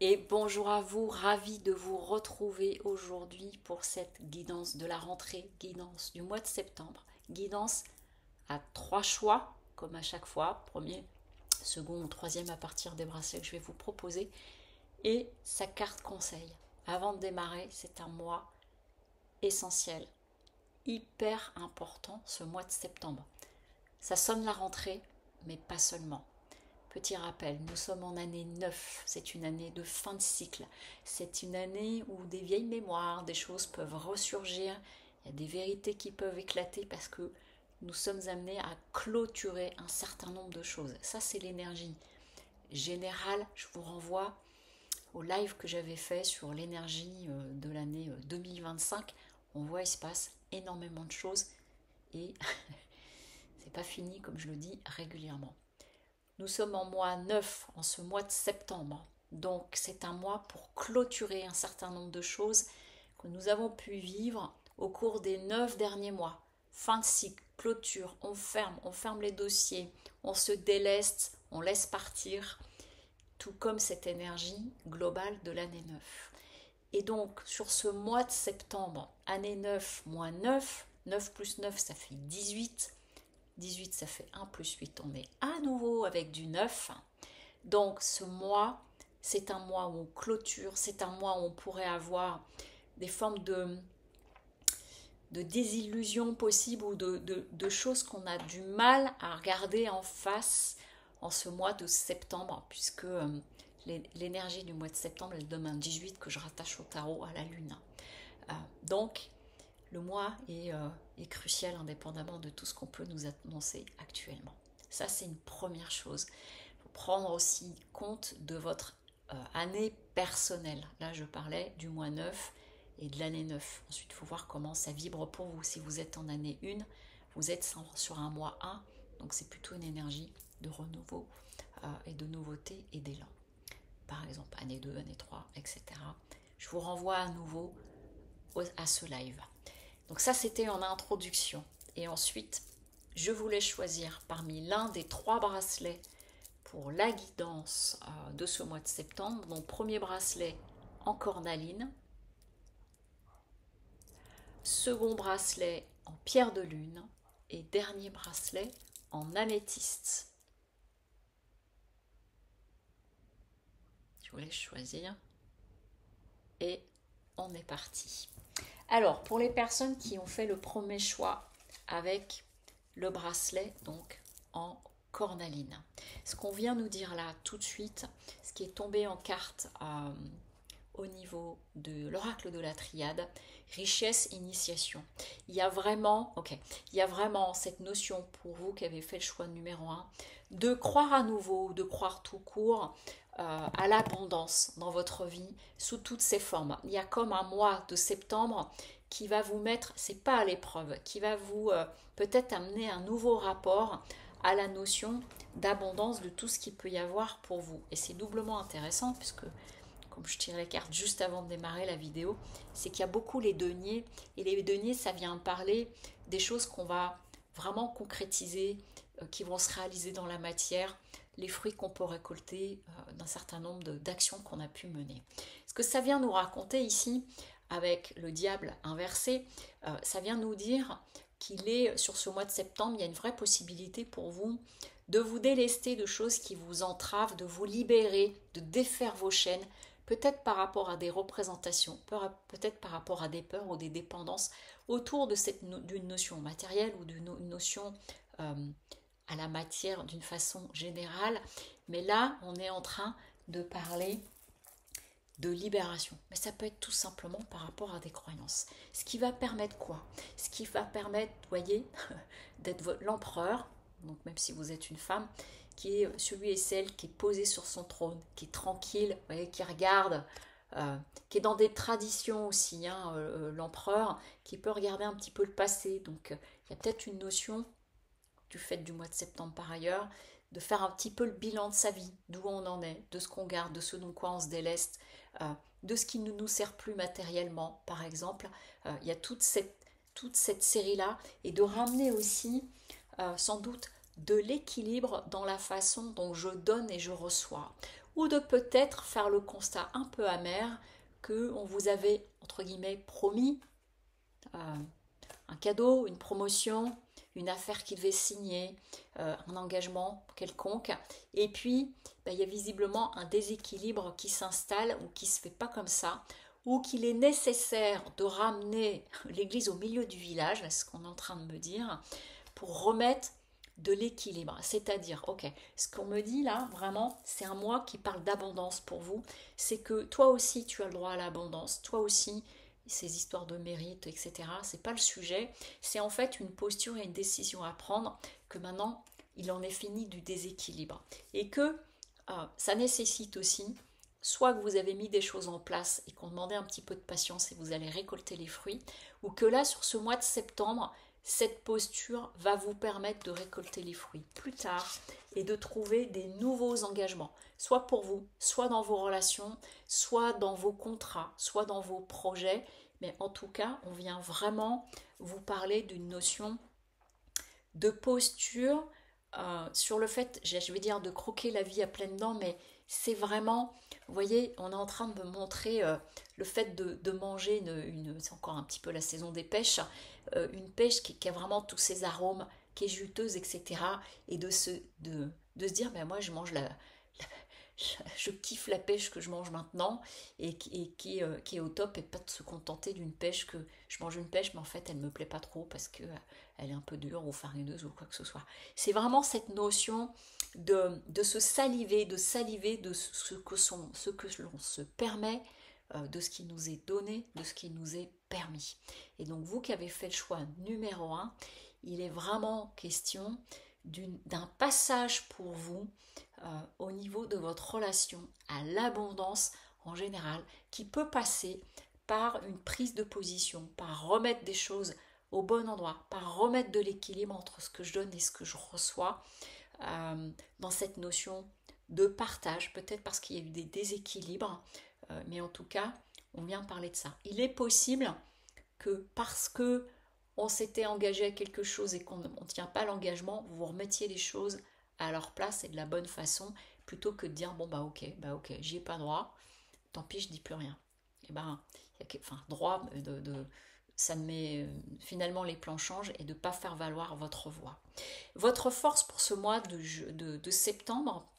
Et bonjour à vous, ravi de vous retrouver aujourd'hui pour cette guidance de la rentrée, guidance du mois de septembre, guidance à trois choix, comme à chaque fois, premier, second ou troisième à partir des bracelets que je vais vous proposer, et sa carte conseil. Avant de démarrer, c'est un mois essentiel, hyper important ce mois de septembre. Ça sonne la rentrée, mais pas seulement. Petit rappel, nous sommes en année 9, c'est une année de fin de cycle, c'est une année où des vieilles mémoires, des choses peuvent ressurgir, il y a des vérités qui peuvent éclater parce que nous sommes amenés à clôturer un certain nombre de choses. Ça, c'est l'énergie générale. Je vous renvoie au live que j'avais fait sur l'énergie de l'année 2025. On voit, il se passe énormément de choses et c'est pas fini, comme je le dis régulièrement. Nous sommes en mois 9, en ce mois de septembre. Donc c'est un mois pour clôturer un certain nombre de choses que nous avons pu vivre au cours des 9 derniers mois. Fin de cycle, clôture, on ferme les dossiers, on se déleste, on laisse partir, tout comme cette énergie globale de l'année 9. Et donc sur ce mois de septembre, année 9, mois 9, 9 plus 9 ça fait 18. 18, ça fait 1 plus 8, on est à nouveau avec du 9. Donc ce mois, c'est un mois où on clôture, c'est un mois où on pourrait avoir des formes de désillusions possibles ou de choses qu'on a du mal à regarder en face en ce mois de septembre, puisque l'énergie du mois de septembre, elle donne un 18 que je rattache au tarot, à la lune. Donc, le mois est crucial indépendamment de tout ce qu'on peut nous annoncer actuellement. Ça, c'est une première chose. Il faut prendre aussi compte de votre année personnelle. Là, je parlais du mois 9 et de l'année 9. Ensuite, il faut voir comment ça vibre pour vous. Si vous êtes en année 1, vous êtes sur un mois 1, donc c'est plutôt une énergie de renouveau et de nouveauté et d'élan. Par exemple, année 2, année 3, etc. Je vous renvoie à nouveau à ce live. Donc ça, c'était en introduction. Et ensuite, je voulais choisir parmi l'un des 3 bracelets pour la guidance de ce mois de septembre. Donc premier bracelet en cornaline, second bracelet en pierre de lune et dernier bracelet en améthyste. Je voulais choisir et on est parti. Alors, pour les personnes qui ont fait le premier choix avec le bracelet, donc en cornaline, ce qu'on vient nous dire là tout de suite, ce qui est tombé en carte au niveau de l'oracle de la triade, richesse, initiation. Il y a vraiment cette notion pour vous qui avez fait le choix numéro 1, de croire à nouveau, de croire tout court à l'abondance dans votre vie sous toutes ses formes. Il y a comme un mois de septembre qui va vous mettre, c'est pas à l'épreuve, qui va vous peut-être amener un nouveau rapport à la notion d'abondance de tout ce qu'il peut y avoir pour vous. Et c'est doublement intéressant puisque, comme je tire les cartes juste avant de démarrer la vidéo, c'est qu'il y a beaucoup les deniers. Et les deniers, ça vient parler des choses qu'on va vraiment concrétiser, qui vont se réaliser dans la matière, les fruits qu'on peut récolter d'un certain nombre d'actions qu'on a pu mener. Ce que ça vient nous raconter ici, avec le diable inversé, ça vient nous dire qu'il est, sur ce mois de septembre, il y a une vraie possibilité pour vous de vous délester de choses qui vous entravent, de vous libérer, de défaire vos chaînes, peut-être par rapport à des représentations, peut-être par rapport à des peurs ou des dépendances autour d'une notion matérielle ou d'une notion à la matière d'une façon générale. Mais là, on est en train de parler de libération. Mais ça peut être tout simplement par rapport à des croyances. Ce qui va permettre quoi? Ce qui va permettre, vous voyez, d'être l'empereur, donc même si vous êtes une femme, qui est celui et celle qui est posé sur son trône, qui est tranquille, vous voyez, qui regarde, qui est dans des traditions aussi, hein, l'empereur, qui peut regarder un petit peu le passé. Donc il y a peut-être une notion du fait du mois de septembre par ailleurs, de faire un petit peu le bilan de sa vie, d'où on en est, de ce qu'on garde, de ce dont quoi on se déleste, de ce qui ne nous sert plus matériellement, par exemple. Il y a toute cette série-là, et de ramener aussi, sans doute, de l'équilibre dans la façon dont je donne et je reçois. ou de peut-être faire le constat un peu amer que on vous avait, entre guillemets, promis un cadeau, une promotion, une affaire qui devait signer, un engagement quelconque. Et puis, il y a visiblement un déséquilibre qui s'installe ou qui ne se fait pas comme ça, ou qu'il est nécessaire de ramener l'église au milieu du village, c'est ce qu'on est en train de me dire, pour remettre de l'équilibre. C'est-à-dire, ok, ce qu'on me dit là, vraiment, c'est un moi qui parle d'abondance pour vous. C'est que toi aussi, tu as le droit à l'abondance. Toi aussi, ces histoires de mérite, etc. C'est pas le sujet. C'est en fait une posture et une décision à prendre que maintenant, il en est fini du déséquilibre. Et que ça nécessite aussi soit que vous avez mis des choses en place et qu'on demandait un petit peu de patience et vous allez récolter les fruits, ou que là, sur ce mois de septembre, cette posture va vous permettre de récolter les fruits plus tard et de trouver des nouveaux engagements, soit pour vous, soit dans vos relations, soit dans vos contrats, soit dans vos projets. Mais en tout cas, on vient vraiment vous parler d'une notion de posture sur le fait, je vais dire de croquer la vie à pleines dents, mais c'est vraiment, vous voyez, on est en train de me montrer le fait de manger c'est encore un petit peu la saison des pêches, une pêche qui a vraiment tous ses arômes, qui est juteuse, etc. Et de se dire, ben moi je mange je kiffe la pêche que je mange maintenant et qui est au top et pas de se contenter d'une pêche que je mange une pêche mais en fait elle me plaît pas trop parce que elle est un peu dure ou farineuse ou quoi que ce soit. C'est vraiment cette notion de se saliver, de ce que l'on se permet, de ce qui nous est donné, de ce qui nous est permis. Et donc vous qui avez fait le choix numéro 1, il est vraiment question d'un passage pour vous au niveau de votre relation à l'abondance en général, qui peut passer par une prise de position, par remettre des choses au bon endroit, par remettre de l'équilibre entre ce que je donne et ce que je reçois, dans cette notion de partage, peut-être parce qu'il y a eu des déséquilibres, mais en tout cas, on vient parler de ça. Il est possible que parce que on s'était engagé à quelque chose et qu'on ne tient pas l'engagement, vous remettiez les choses à leur place et de la bonne façon, plutôt que de dire bon bah ok, j'y ai pas droit, tant pis, je dis plus rien. Et ben, droit ça me met finalement les plans changent et de ne pas faire valoir votre voix. Votre force pour ce mois de septembre,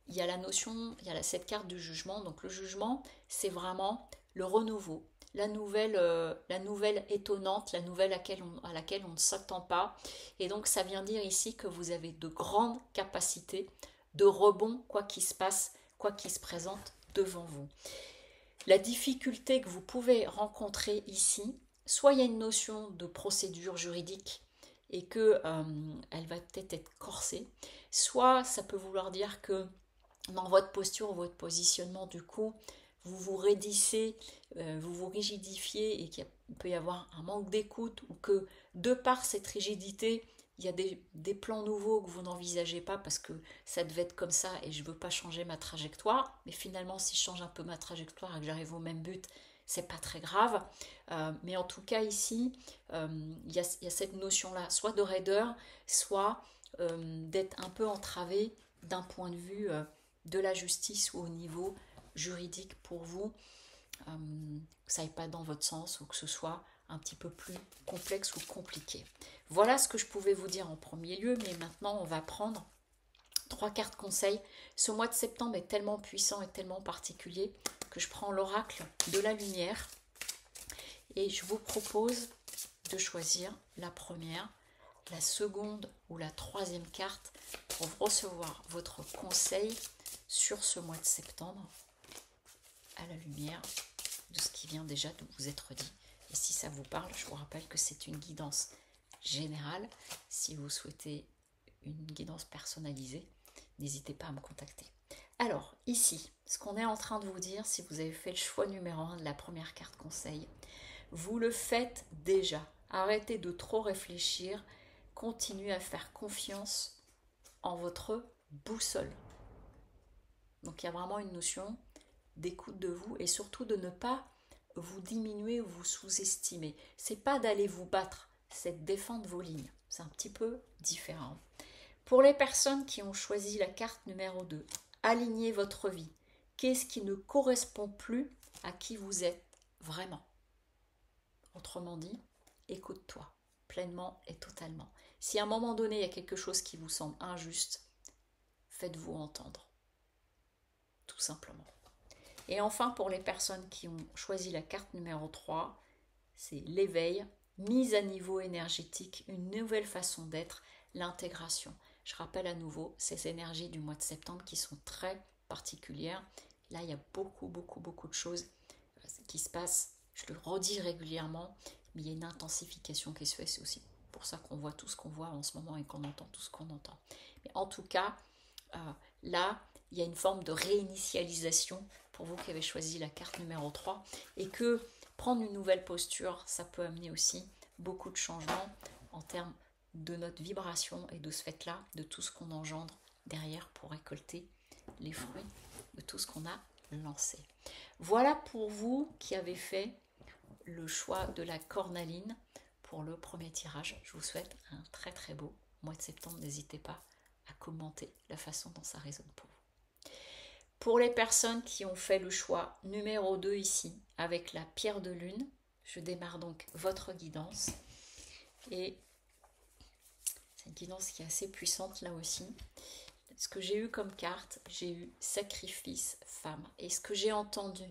il y a la notion, il y a cette carte du jugement. Donc le jugement, c'est vraiment le renouveau, la nouvelle étonnante, la nouvelle à laquelle on ne s'attend pas. Et donc ça vient dire ici que vous avez de grandes capacités de rebond, quoi qu'il se passe, quoi qu'il se présente devant vous. La difficulté que vous pouvez rencontrer ici, soit il y a une notion de procédure juridique et que elle va peut-être être corsée, soit ça peut vouloir dire que dans votre posture ou votre positionnement, du coup, vous vous raidissez, vous vous rigidifiez et qu'il peut y avoir un manque d'écoute ou que de par cette rigidité, il y a des plans nouveaux que vous n'envisagez pas parce que ça devait être comme ça et je ne veux pas changer ma trajectoire. Mais finalement, si je change un peu ma trajectoire et que j'arrive au même but, c'est pas très grave. Mais en tout cas, ici, il y a cette notion-là, soit de raideur, soit d'être un peu entravé d'un point de vue de la justice ou au niveau juridique pour vous, que ça n'aille pas dans votre sens ou que ce soit un petit peu plus complexe ou compliqué. Voilà ce que je pouvais vous dire en premier lieu, mais maintenant on va prendre 3 cartes conseils. Ce mois de septembre est tellement puissant et tellement particulier que je prends l'oracle de la lumière et je vous propose de choisir la première, la seconde ou la troisième carte pour recevoir votre conseil sur ce mois de septembre à la lumière de ce qui vient déjà de vous être dit. Et si ça vous parle, je vous rappelle que c'est une guidance générale. Si vous souhaitez une guidance personnalisée, n'hésitez pas à me contacter. Alors, ici, ce qu'on est en train de vous dire, si vous avez fait le choix numéro 1 de la première carte conseil, vous le faites déjà. Arrêtez de trop réfléchir. Continuez à faire confiance en votre boussole. Donc, il y a vraiment une notion d'écoute de vous et surtout de ne pas vous diminuer ou vous sous-estimer. C'est pas d'aller vous battre, c'est de défendre vos lignes. C'est un petit peu différent. Pour les personnes qui ont choisi la carte numéro 2, alignez votre vie. Qu'est-ce qui ne correspond plus à qui vous êtes vraiment? Autrement dit, écoute-toi pleinement et totalement. Si à un moment donné, il y a quelque chose qui vous semble injuste, faites-vous entendre. Tout simplement. Et enfin, pour les personnes qui ont choisi la carte numéro 3, c'est l'éveil, mise à niveau énergétique, une nouvelle façon d'être, l'intégration. Je rappelle à nouveau ces énergies du mois de septembre qui sont très particulières. Là, il y a beaucoup de choses qui se passent. Je le redis régulièrement, mais il y a une intensification qui se fait. C'est aussi pour ça qu'on voit tout ce qu'on voit en ce moment et qu'on entend tout ce qu'on entend. Mais en tout cas, là, il y a une forme de réinitialisation pour vous qui avez choisi la carte numéro 3 et que prendre une nouvelle posture, ça peut amener aussi beaucoup de changements en termes de notre vibration et de ce fait-là, de tout ce qu'on engendre derrière pour récolter les fruits de tout ce qu'on a lancé. Voilà pour vous qui avez fait le choix de la cornaline pour le premier tirage. Je vous souhaite un très très beau mois de septembre. N'hésitez pas à commenter la façon dont ça résonne pour vous. Pour les personnes qui ont fait le choix numéro 2 ici, avec la pierre de lune, je démarre donc votre guidance. Et c'est une guidance qui est assez puissante là aussi. Ce que j'ai eu comme carte, j'ai eu sacrifice femme. Et ce que j'ai entendu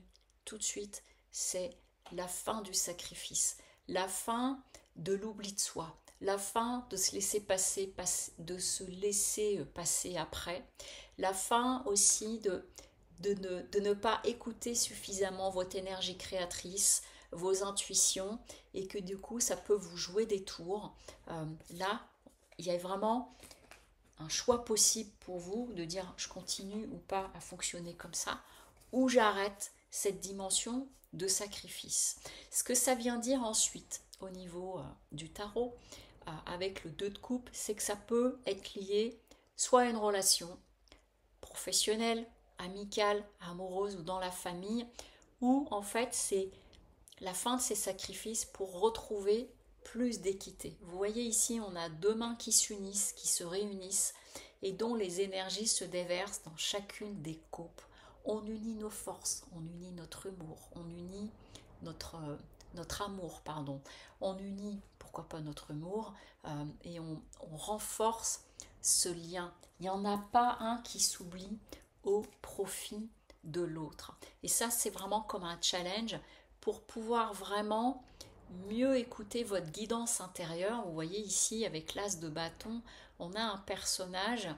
tout de suite, c'est la fin du sacrifice, la fin de l'oubli de soi, la fin de se laisser passer, de se laisser passer après, la fin aussi de ne pas écouter suffisamment votre énergie créatrice, vos intuitions, et que du coup ça peut vous jouer des tours. Là, il y a vraiment un choix possible pour vous de dire je continue ou pas à fonctionner comme ça, ou j'arrête cette dimension de sacrifice. Ce que ça vient dire ensuite au niveau du tarot, avec le 2 de coupe, c'est que ça peut être lié soit à une relation professionnelle, amicale, amoureuse ou dans la famille, où en fait c'est la fin de ces sacrifices pour retrouver plus d'équité. Vous voyez ici, on a deux mains qui s'unissent, qui se réunissent et dont les énergies se déversent dans chacune des coupes. On unit nos forces, on unit notre humour, on unit notre amour, pardon. On unit, pourquoi pas notre humour, et on renforce ce lien. Il n'y en a pas un qui s'oublie au profit de l'autre. Et ça, c'est vraiment comme un challenge pour pouvoir vraiment mieux écouter votre guidance intérieure. Vous voyez ici, avec l'as de bâton, on a un personnage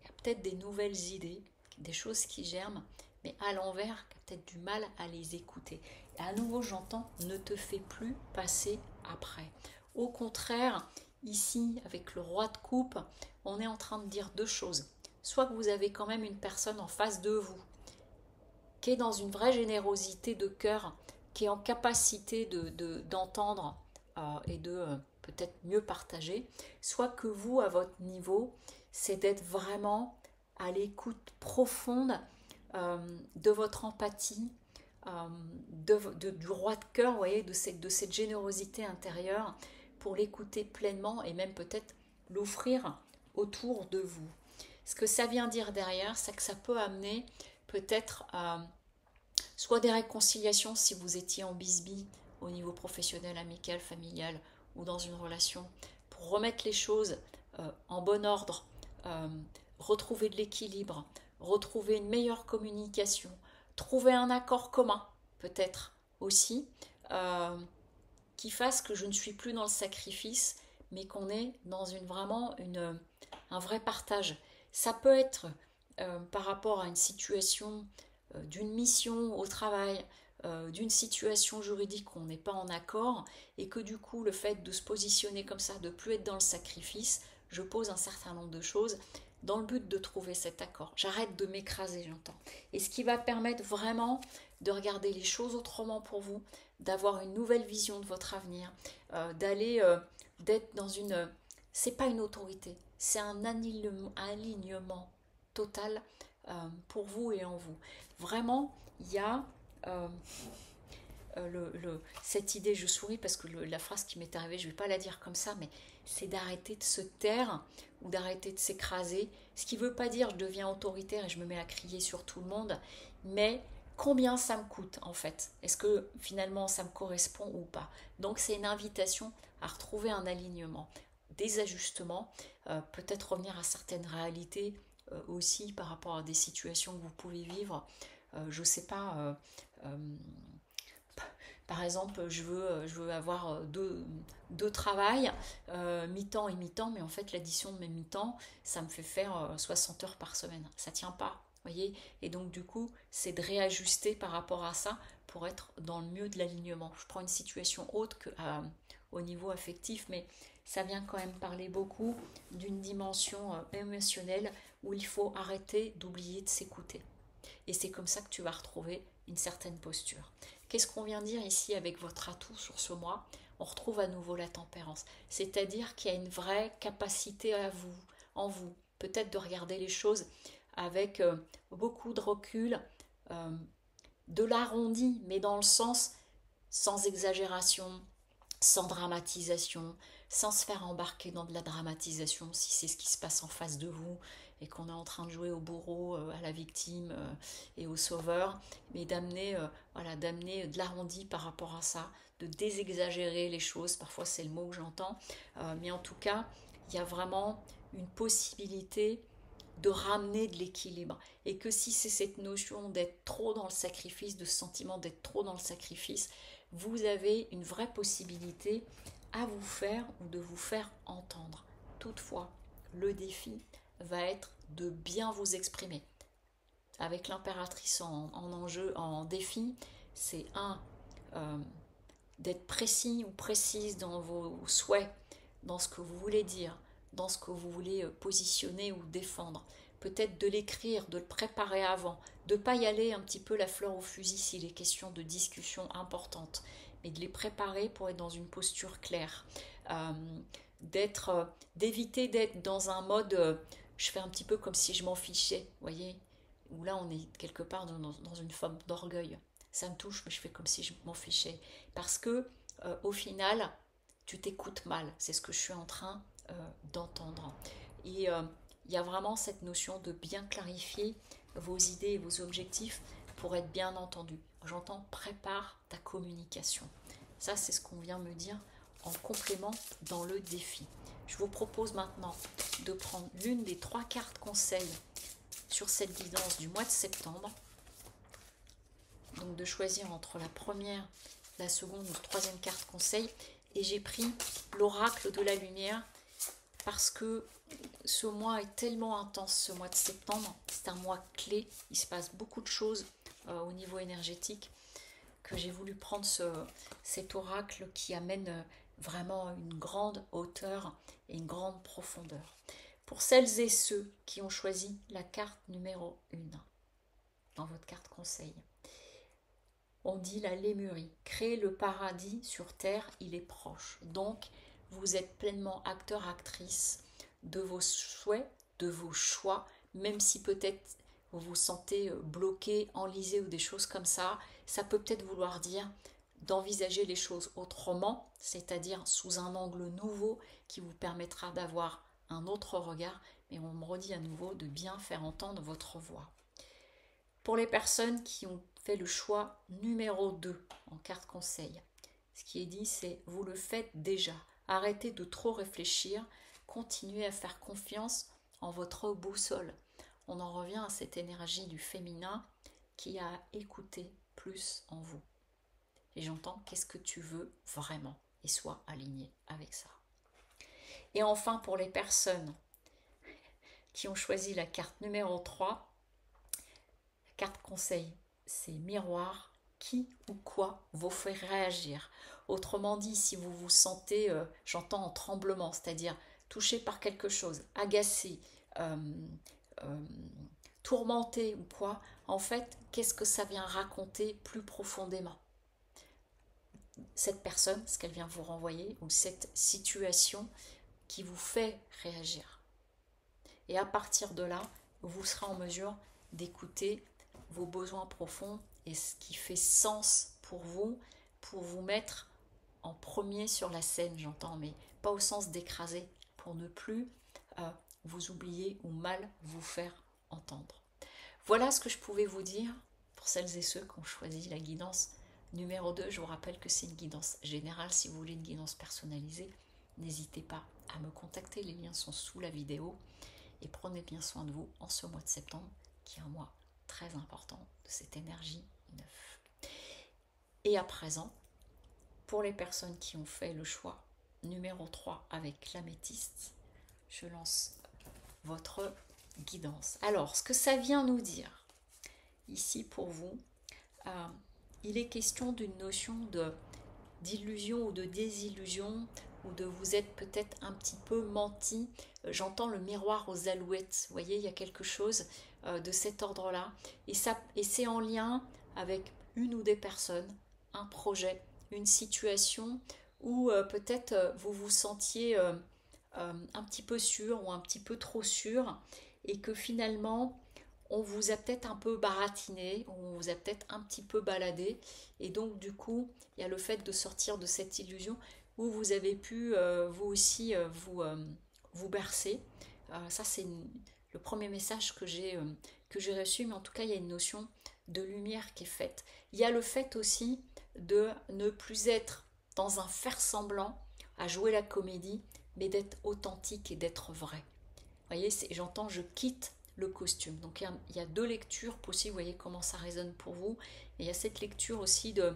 qui a peut-être des nouvelles idées, des choses qui germent, mais à l'envers, qui a peut-être du mal à les écouter. Et à nouveau, j'entends, ne te fais plus passer après. Au contraire, ici, avec le roi de coupe, on est en train de dire deux choses. Soit que vous avez quand même une personne en face de vous, qui est dans une vraie générosité de cœur, qui est en capacité d'entendre et de peut-être mieux partager, soit que vous, à votre niveau, c'est d'être vraiment à l'écoute profonde de votre empathie, du roi de cœur, vous voyez, de cette générosité intérieure pour l'écouter pleinement et même peut-être l'offrir autour de vous. Ce que ça vient dire derrière, c'est que ça peut amener peut-être soit des réconciliations si vous étiez en bisbille au niveau professionnel, amical, familial ou dans une relation, pour remettre les choses en bon ordre, retrouver de l'équilibre, retrouver une meilleure communication, trouver un accord commun peut-être aussi, qui fasse que je ne suis plus dans le sacrifice, mais qu'on est dans un vrai partage. Ça peut être par rapport à une situation d'une mission au travail, d'une situation juridique où on n'est pas en accord, et que du coup le fait de se positionner comme ça, de ne plus être dans le sacrifice, je pose un certain nombre de choses dans le but de trouver cet accord. J'arrête de m'écraser, j'entends. Et ce qui va permettre vraiment de regarder les choses autrement pour vous, d'avoir une nouvelle vision de votre avenir, d'être dans une... C'est pas une autorité, c'est un alignement total pour vous et en vous. Vraiment, il y a cette idée, je souris parce que la phrase qui m'est arrivée, je ne vais pas la dire comme ça, mais c'est d'arrêter de se taire ou d'arrêter de s'écraser Ce qui ne veut pas dire je deviens autoritaire et je me mets à crier sur tout le monde, mais combien ça me coûte en fait? Est-ce que finalement ça me correspond ou pas? Donc c'est une invitation à retrouver un alignement, des ajustements, peut-être revenir à certaines réalités aussi par rapport à des situations que vous pouvez vivre. Je ne sais pas, par exemple, je veux avoir deux travails, mi-temps et mi-temps, mais en fait l'addition de mes mi-temps, ça me fait faire 60 heures par semaine. Ça tient pas, voyez. Et donc du coup, c'est de réajuster par rapport à ça pour être dans le mieux de l'alignement. Je prends une situation autre que au niveau affectif, mais ça vient quand même parler beaucoup d'une dimension émotionnelle où il faut arrêter d'oublier de s'écouter. Et c'est comme ça que tu vas retrouver une certaine posture. Qu'est-ce qu'on vient dire ici avec votre atout sur ce mois? On retrouve à nouveau la tempérance. C'est-à-dire qu'il y a une vraie capacité à vous, en vous, peut-être de regarder les choses avec beaucoup de recul, euh, de l'arrondi, mais dans le sens sans exagération, sans dramatisation, sans se faire embarquer dans de la dramatisation si c'est ce qui se passe en face de vous et qu'on est en train de jouer au bourreau, à la victime et au sauveur, mais d'amener voilà, d'amener de l'arrondi par rapport à ça, de désexagérer les choses, parfois c'est le mot que j'entends, mais en tout cas, il y a vraiment une possibilité de ramener de l'équilibre. Et que si c'est cette notion d'être trop dans le sacrifice, de ce sentiment d'être trop dans le sacrifice, vous avez une vraie possibilité à vous faire ou de vous faire entendre. Toutefois, le défi va être de bien vous exprimer. Avec l'impératrice en enjeu, en défi, c'est d'être précis ou précise dans vos souhaits, dans ce que vous voulez dire, dans ce que vous voulez positionner ou défendre. Peut-être de l'écrire, de le préparer avant, de ne pas y aller un petit peu la fleur au fusil s'il est question de discussions importantes, mais de les préparer pour être dans une posture claire. D'éviter d'être dans un mode je fais un petit peu comme si je m'en fichais, vous voyez, où là on est quelque part dans une forme d'orgueil. Ça me touche, mais je fais comme si je m'en fichais. Parce que au final, tu t'écoutes mal. C'est ce que je suis en train d'entendre. Et il y a vraiment cette notion de bien clarifier vos idées et vos objectifs pour être bien entendu. J'entends prépare ta communication. Ça, c'est ce qu'on vient me dire en complément dans le défi. Je vous propose maintenant de prendre l'une des 3 cartes conseils sur cette guidance du mois de septembre. Donc de choisir entre la première, la seconde ou la troisième carte conseil. Et j'ai pris l'oracle de la lumière parce que ce mois est tellement intense, ce mois de septembre. C'est un mois clé, il se passe beaucoup de choses au niveau énergétique que j'ai voulu prendre cet oracle qui amène vraiment une grande hauteur et une grande profondeur. Pour celles et ceux qui ont choisi la carte numéro 1 dans votre carte conseil, on dit la Lémurie. Créer le paradis sur terre, il est proche. Donc, vous êtes pleinement acteur, actrice de vos souhaits, de vos choix, même si peut-être vous vous sentez bloqué, enlisé ou des choses comme ça. Ça peut peut-être vouloir dire d'envisager les choses autrement, c'est-à-dire sous un angle nouveau qui vous permettra d'avoir un autre regard. Mais on me redit à nouveau de bien faire entendre votre voix. Pour les personnes qui ont fait le choix numéro 2 en carte conseil, ce qui est dit, c'est vous le faites déjà. Arrêtez de trop réfléchir, continuez à faire confiance en votre boussole. On en revient à cette énergie du féminin qui a écouté plus en vous. Et j'entends qu'est-ce que tu veux vraiment et sois aligné avec ça. Et enfin, pour les personnes qui ont choisi la carte numéro 3, la carte conseil, c'est miroir, qui ou quoi vous fait réagir. Autrement dit, si vous vous sentez, j'entends en tremblement, c'est-à-dire touché par quelque chose, agacé, tourmenté ou quoi, en fait, qu'est-ce que ça vient raconter plus profondément? Cette personne, ce qu'elle vient vous renvoyer, ou cette situation qui vous fait réagir. Et à partir de là, vous serez en mesure d'écouter vos besoins profonds et ce qui fait sens pour vous mettre en premier sur la scène, j'entends, mais pas au sens d'écraser, pour ne plus vous oublier ou mal vous faire entendre. Voilà ce que je pouvais vous dire pour celles et ceux qui ont choisi la guidance numéro 2. Je vous rappelle que c'est une guidance générale. Si vous voulez une guidance personnalisée, n'hésitez pas à me contacter. Les liens sont sous la vidéo. Et prenez bien soin de vous en ce mois de septembre, qui est un mois très important de cette énergie neuve. Et à présent, pour les personnes qui ont fait le choix numéro 3 avec l'améthyste, je lance votre guidance. Alors, ce que ça vient nous dire ici pour vous, il est question d'une notion d'illusion ou de désillusion, ou de vous être peut-être un petit peu menti. J'entends le miroir aux alouettes, vous voyez, il y a quelque chose de cet ordre-là. Et c'est en lien avec une ou des personnes, un projet, une situation où peut-être vous vous sentiez un petit peu sûr ou un petit peu trop sûr, et que finalement on vous a peut-être un peu baratiné, on vous a peut-être un petit peu baladé, et donc du coup il y a le fait de sortir de cette illusion où vous avez pu vous aussi vous bercer. Ça c'est le premier message que j'ai reçu, mais en tout cas il y a une notion de lumière qui est faite. Il y a le fait aussi de ne plus être dans un faire semblant à jouer la comédie, mais d'être authentique et d'être vrai. Vous voyez, j'entends je quitte le costume. Donc il y a deux lectures possibles, vous voyez comment ça résonne pour vous. Et il y a cette lecture aussi de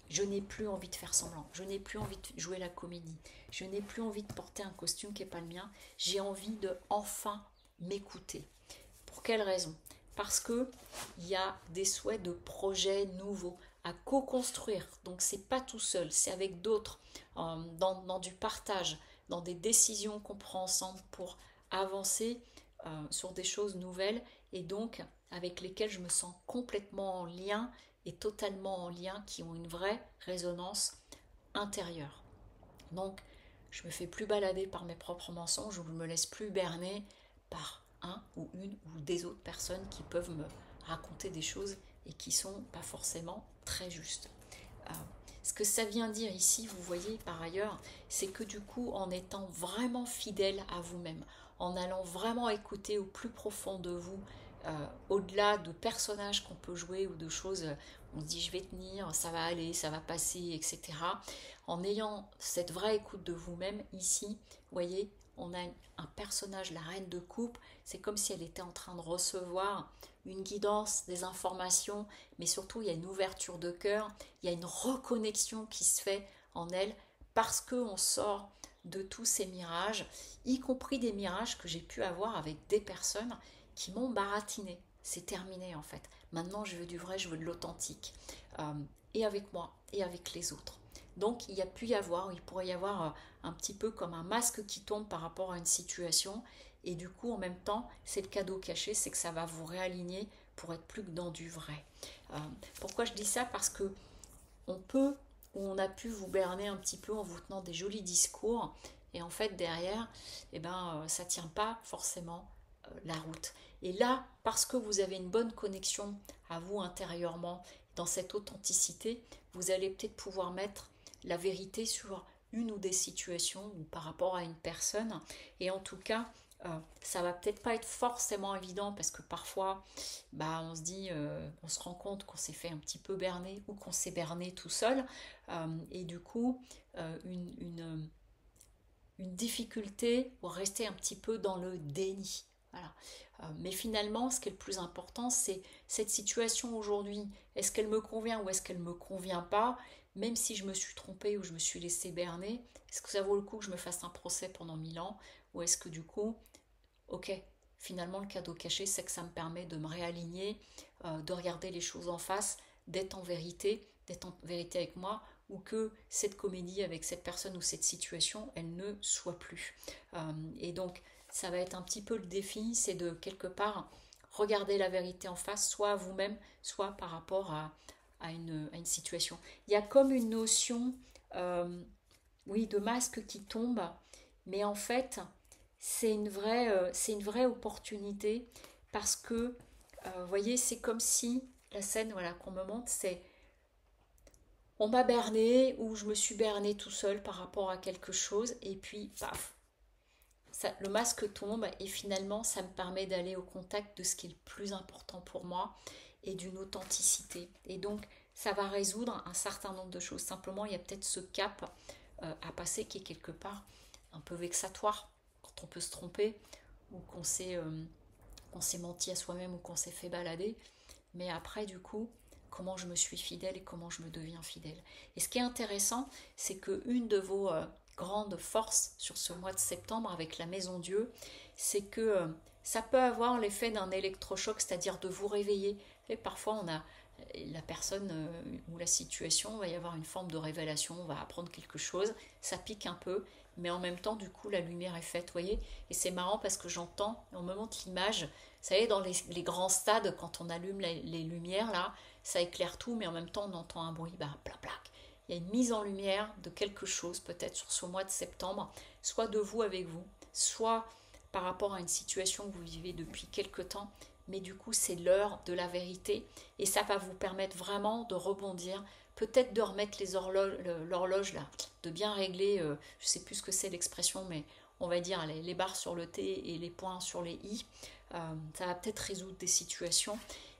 je n'ai plus envie de faire semblant, je n'ai plus envie de jouer la comédie, je n'ai plus envie de porter un costume qui n'est pas le mien, j'ai envie de enfin m'écouter. Pour quelle raison? Parce que il y a des souhaits de projets nouveaux à co-construire. Donc c'est pas tout seul, c'est avec d'autres, dans du partage, dans des décisions qu'on prend ensemble pour avancer sur des choses nouvelles, et donc avec lesquelles je me sens complètement en lien et totalement en lien, qui ont une vraie résonance intérieure. Donc je me fais plus balader par mes propres mensonges, ou je me laisse plus berner par un ou une ou des autres personnes qui peuvent me raconter des choses et qui sont pas forcément très justes. Ce que ça vient dire ici, vous voyez par ailleurs, c'est que du coup, en étant vraiment fidèle à vous-même, en allant vraiment écouter au plus profond de vous, au-delà de personnages qu'on peut jouer ou de choses, on se dit je vais tenir, ça va aller, ça va passer, etc. En ayant cette vraie écoute de vous-même, ici, vous voyez, on a un personnage, la reine de coupe, c'est comme si elle était en train de recevoir une guidance, des informations, mais surtout il y a une ouverture de cœur, il y a une reconnexion qui se fait en elle, parce qu'on sort de tous ces mirages, y compris des mirages que j'ai pu avoir avec des personnes qui m'ont baratiné. C'est terminé en fait. Maintenant je veux du vrai, je veux de l'authentique. Et avec moi, et avec les autres. Donc il pourrait y avoir un petit peu comme un masque qui tombe par rapport à une situation, et du coup en même temps c'est le cadeau caché, c'est que ça va vous réaligner pour être plus que dans du vrai. Pourquoi je dis ça? Parce que on a pu vous berner un petit peu en vous tenant des jolis discours, et en fait derrière ça tient pas forcément la route. Et là, parce que vous avez une bonne connexion à vous intérieurement, dans cette authenticité, vous allez peut-être pouvoir mettre la vérité sur une ou des situations ou par rapport à une personne. Et en tout cas, ça va peut-être pas être forcément évident, parce que parfois on se dit, on se rend compte qu'on s'est fait un petit peu berner, ou qu'on s'est berné tout seul, et du coup une difficulté pour rester un petit peu dans le déni. Voilà. Mais finalement, ce qui est le plus important, c'est cette situation aujourd'hui. Est-ce qu'elle me convient ou est-ce qu'elle ne me convient pas? Même si je me suis trompée ou je me suis laissée berner, est-ce que ça vaut le coup que je me fasse un procès pendant 1000 ans? Ou est-ce que du coup, ok, finalement le cadeau caché, c'est que ça me permet de me réaligner, de regarder les choses en face, d'être en vérité avec moi, ou que cette comédie avec cette personne ou cette situation, elle ne soit plus. Et donc, ça va être un petit peu le défi, c'est de quelque part regarder la vérité en face, soit à vous-même, soit par rapport à une situation. Il y a comme une notion, oui, de masque qui tombe, mais en fait, c'est une vraie opportunité, parce que, vous voyez, c'est comme si la scène, voilà, qu'on me montre, c'est on m'a berné, ou je me suis berné tout seul par rapport à quelque chose, et puis paf, le masque tombe et finalement ça me permet d'aller au contact de ce qui est le plus important pour moi et d'une authenticité. Et donc ça va résoudre un certain nombre de choses. Simplement, il y a peut-être ce cap à passer qui est quelque part un peu vexatoire quand on peut se tromper ou qu'on s'est menti à soi-même ou qu'on s'est fait balader. Mais après, du coup, comment je me suis fidèle et comment je me deviens fidèle. Et ce qui est intéressant, c'est qu'une de vos grandes forces sur ce mois de septembre avec la Maison Dieu, c'est que ça peut avoir l'effet d'un électrochoc, c'est-à-dire de vous réveiller. Et parfois, on a la personne ou la situation, va y avoir une forme de révélation, on va apprendre quelque chose, ça pique un peu, mais en même temps, du coup, la lumière est faite, vous voyez. Et c'est marrant parce que j'entends, on me montre l'image, vous savez, dans les grands stades, quand on allume les lumières, là, ça éclaire tout, mais en même temps, on entend un bruit, bah, plac, plac. Il y a une mise en lumière de quelque chose, peut-être sur ce mois de septembre, soit de vous avec vous, soit par rapport à une situation que vous vivez depuis quelque temps, mais du coup, c'est l'heure de la vérité, et ça va vous permettre vraiment de rebondir, peut-être de remettre l'horloge là, de bien régler, je ne sais plus ce que c'est l'expression, mais on va dire les barres sur le T et les points sur les I. Ça va peut-être résoudre des situations.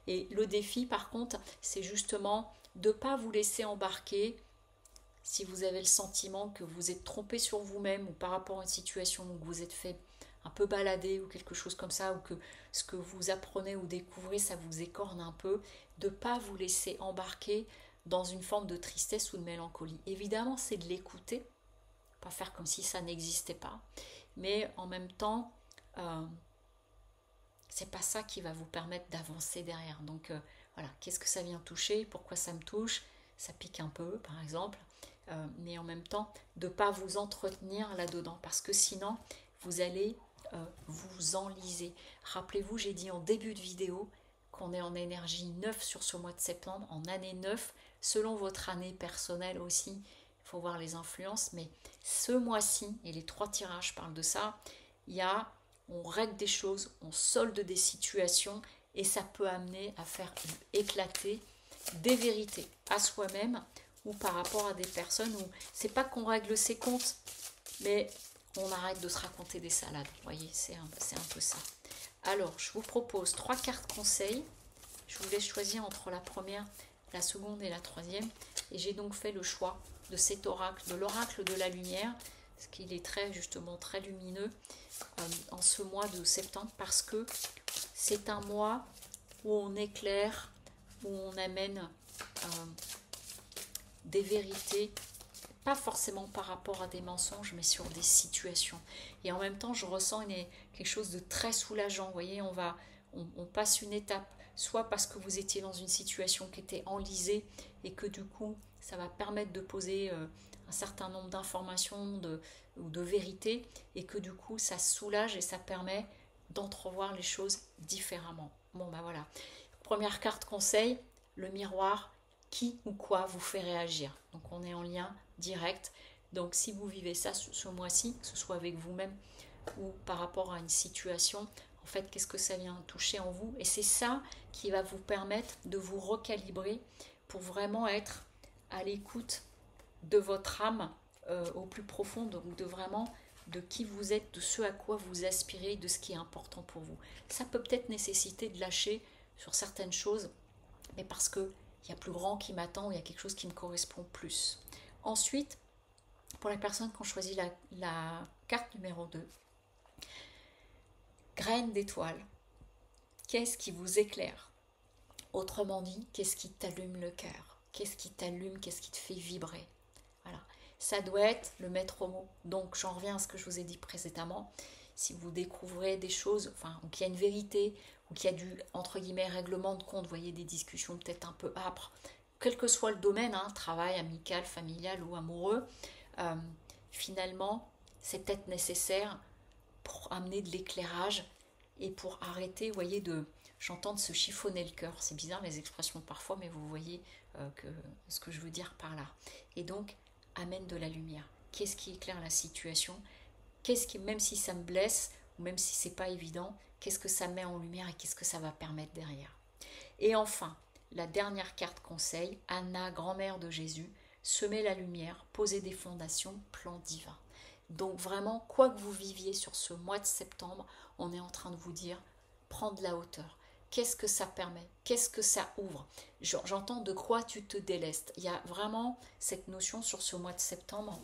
Et le défi, par contre, c'est justement de ne pas vous laisser embarquer si vous avez le sentiment que vous êtes trompé sur vous-même ou par rapport à une situation où vous êtes fait un peu balader ou quelque chose comme ça, ou que ce que vous apprenez ou découvrez, ça vous écorne un peu, de ne pas vous laisser embarquer dans une forme de tristesse ou de mélancolie. Évidemment, c'est de l'écouter, pas faire comme si ça n'existait pas, mais en même temps, c'est pas ça qui va vous permettre d'avancer derrière. Donc voilà, qu'est-ce que ça vient toucher, pourquoi ça me touche, ça pique un peu par exemple, mais en même temps de ne pas vous entretenir là-dedans, parce que sinon vous allez vous enliser. Rappelez-vous, j'ai dit en début de vidéo qu'on est en énergie 9 sur ce mois de septembre, en année 9, selon votre année personnelle aussi, il faut voir les influences, mais ce mois-ci, et les 3 tirages parlent de ça, on règle des choses, on solde des situations, et ça peut amener à faire éclater des vérités à soi-même ou par rapport à des personnes où c'est pas qu'on règle ses comptes, mais on arrête de se raconter des salades. Vous voyez, c'est un peu ça. Alors, je vous propose 3 cartes conseils. Je vous laisse choisir entre la première, la seconde et la troisième. Et j'ai donc fait le choix de cet oracle, de l'oracle de la lumière, parce qu'il est justement très lumineux en ce mois de septembre, parce que c'est un mois où on éclaire, où on amène des vérités, pas forcément par rapport à des mensonges, mais sur des situations. Et en même temps, je ressens quelque chose de très soulageant. Vous voyez, on passe une étape, soit parce que vous étiez dans une situation qui était enlisée et que du coup, ça va permettre de poser un certain nombre d'informations ou de vérités, et que du coup, ça soulage et ça permet d'entrevoir les choses différemment. Bon, ben voilà. Première carte conseil, le miroir. Qui ou quoi vous fait réagir. Donc on est en lien direct. Donc si vous vivez ça ce mois-ci, que ce soit avec vous-même ou par rapport à une situation, en fait, qu'est-ce que ça vient toucher en vous? Et c'est ça qui va vous permettre de vous recalibrer pour vraiment être à l'écoute de votre âme au plus profond, donc de vraiment de qui vous êtes, de ce à quoi vous aspirez, de ce qui est important pour vous. Ça peut peut-être nécessiter de lâcher sur certaines choses, mais parce que il y a plus grand qui m'attend, il y a quelque chose qui me correspond plus. Ensuite, pour les personnes qui ont choisi la carte numéro 2, graine d'étoile, qu'est-ce qui vous éclaire? Autrement dit, qu'est-ce qui t'allume le cœur? Qu'est-ce qui t'allume? Qu'est-ce qui te fait vibrer? Voilà, ça doit être le maître mot. Donc j'en reviens à ce que je vous ai dit précédemment. Si vous découvrez des choses, ou qu'il y a une vérité, ou qu'il y a du, entre guillemets, règlement de compte, vous voyez, des discussions peut-être un peu âpres, quel que soit le domaine, travail, amical, familial ou amoureux, finalement, c'est peut-être nécessaire pour amener de l'éclairage et pour arrêter, vous voyez, j'entends de se chiffonner le cœur. C'est bizarre les expressions parfois, mais vous voyez ce que je veux dire par là. Et donc, amène de la lumière. Qu'est-ce qui éclaire la situation? Qu'est-ce qui, même si ça me blesse, ou même si c'est pas évident, qu'est-ce que ça met en lumière et qu'est-ce que ça va permettre derrière? Et enfin, la dernière carte conseil, Anna, grand-mère de Jésus, semer la lumière, poser des fondations, plan divin. Donc vraiment, quoi que vous viviez sur ce mois de septembre, on est en train de vous dire, prends de la hauteur. Qu'est-ce que ça permet? Qu'est-ce que ça ouvre? J'entends de quoi tu te délestes. Il y a vraiment cette notion sur ce mois de septembre,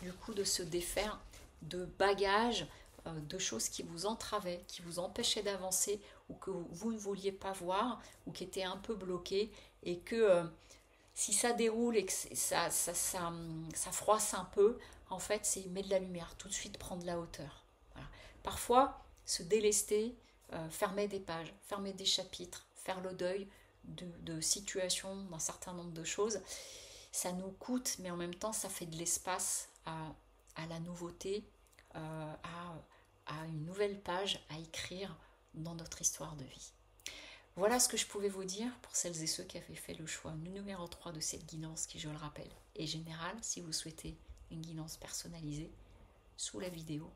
du coup, de se défaire de bagages, de choses qui vous entravaient, qui vous empêchaient d'avancer ou que vous ne vouliez pas voir ou qui étaient un peu bloqués et que si ça déroule et que ça froisse un peu, en fait, c'est mettre de la lumière, tout de suite prendre de la hauteur. Voilà. Parfois, se délester, fermer des pages, fermer des chapitres, faire le deuil de situations, d'un certain nombre de choses, ça nous coûte, mais en même temps, ça fait de l'espace à la nouveauté, à une nouvelle page à écrire dans notre histoire de vie. Voilà ce que je pouvais vous dire pour celles et ceux qui avaient fait le choix numéro 3 de cette guidance qui, je le rappelle, est générale. Si vous souhaitez une guidance personnalisée, sous la vidéo,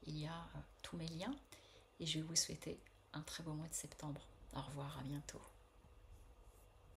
il y a tous mes liens. Et je vais vous souhaiter un très beau mois de septembre. Au revoir, à bientôt.